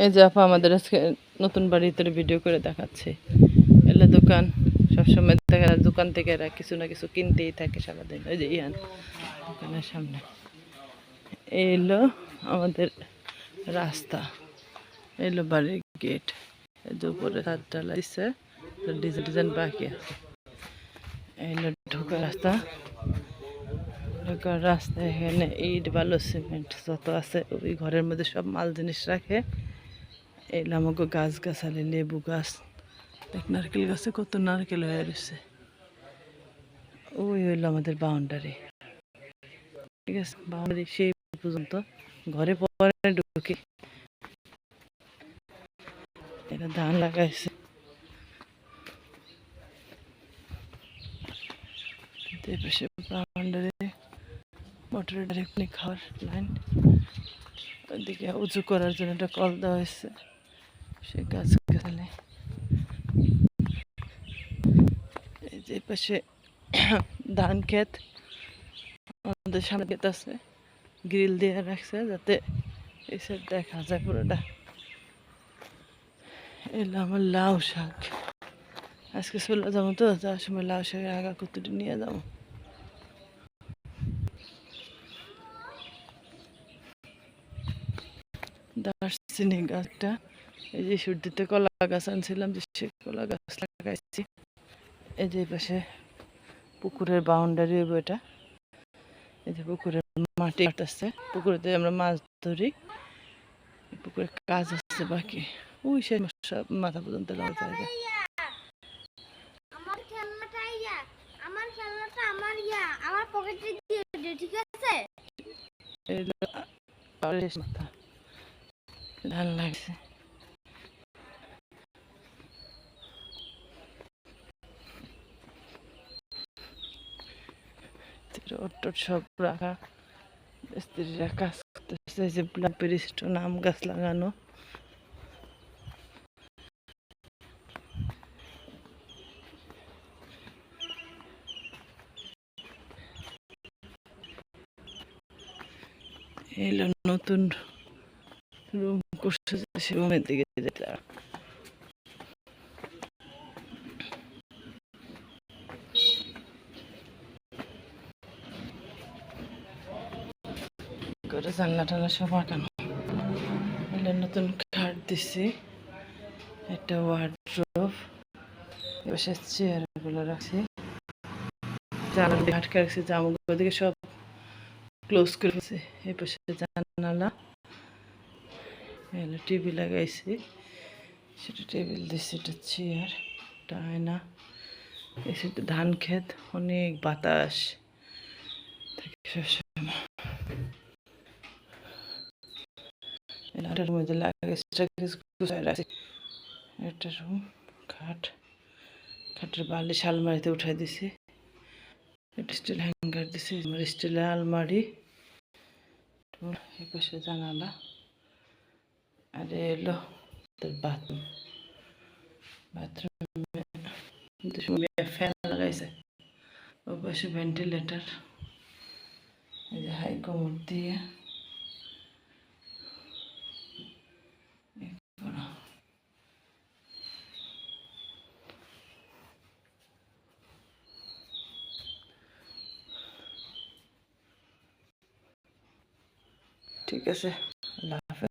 এই যে আপা আমাদের আজকে নতুন বাড়িতে ভিডিও করে দেখাচ্ছে। এলে দোকান সবসময় দেখা যায়, দোকান থেকে এরা কিছু না কিছু কিনতেই থাকে সারাদিন। ওই যে ইয়ান দোকানের সামনে এই হলো আমাদের রাস্তা, এই হলো বাড়ির গেট। এই যে উপরে ছাদ ঢালাই দিচ্ছে, ডিজাইন ডিজাইন বাকি আছে। এই হলো ঢোকার রাস্তা। ঢোকার রাস্তা এখানে ইট বালু সিমেন্ট যত আছে ওই ঘরের মধ্যে সব মাল জিনিস রাখে। এই আমাকে গাছ গাছালি, লেবু গাছ, দেখ নারকেল গাছে কত নারকেল হয়ে রয়েছে। ওই হইলো আমাদের বাউন্ডারি, ঠিক আছে। বাউন্ডারি সেই পর্যন্ত, ঘরে পরে ঢুকি। এটা ধান লাগাইছে, পাশে বাউন্ডারি, মোটরের ডাইরেক্ট খাওয়ার লাইন। ওইদিকে উঁচু করার জন্য একটা কল দেওয়া হয়েছে, সে গাছ গাছালি। এই যে পাশে ধান ক্ষেত, আমাদের সামনে ক্ষেত আছে, গ্রিল দিয়ে রাখছে যাতে এসে দেখা যায় পুরোটা। এলো আমার লাউ শাক, আজকে চলে যাবো তো, যাওয়ার সময় লাউ শাকের আগা কতটি নিয়ে যাবো। দারচিনি গাছটা, এই যে সর্দিতে কলা গাছ আনছিলাম, যে সে কলা গাছ লাগাইছি। এই যে পাশে পুকুরের বাউন্ডারি বইটা, এই যে পুকুরের মাটি কাটতেছে, পুকুরেতে আমরা মাছ ধরি। পুকুরের কাজ আসছে বাকি, ওই সে মাথা পর্যন্ত লাগাতে জায়গা। মাথা ধান লাগছে, সব রাখা, স্ত্রীরা কাজ করতেছে। যে ব্লাম্পের স্টোন, আম গাছ লাগানো। এলো নতুন রুম করছে, সে রুমের দিকে যেতে করে জানলা টানা সব আঁকানো। এলো নতুন খাট দিছি, একটা ওয়ার্ড্রোব, এবার চেয়ারগুলো রাখছি, জানালা দিয়ে আটকে রাখছি, জামাগুলো দিকে সব ক্লোজ করে ফেলছি। এই পাশে জানালা, এলো টিভি লাগাইছি, সেটা টেবিল দিচ্ছি, এটা চেয়ার, এটা আয়না। এই সেটা ধান ক্ষেত, অনেক বাতাস থাকে সবসময়। এটার মধ্যে লাগাইছি একটা রুম, খাট, খাটের বালিশ আলমারিতে উঠাই দিছি। একটা স্টিল হ্যাঙ্গার দিছি, আমার স্টিলের আলমারি, এই পাশে জানালা। আর এলো বাথরুম, বাথরুমে ফ্যান লাগাইছে, ওই পাশে ভেন্টিলেটার, এই যে হাই কমোড দিয়ে। ঠিক আছে, আল্লাহ হাফেজ।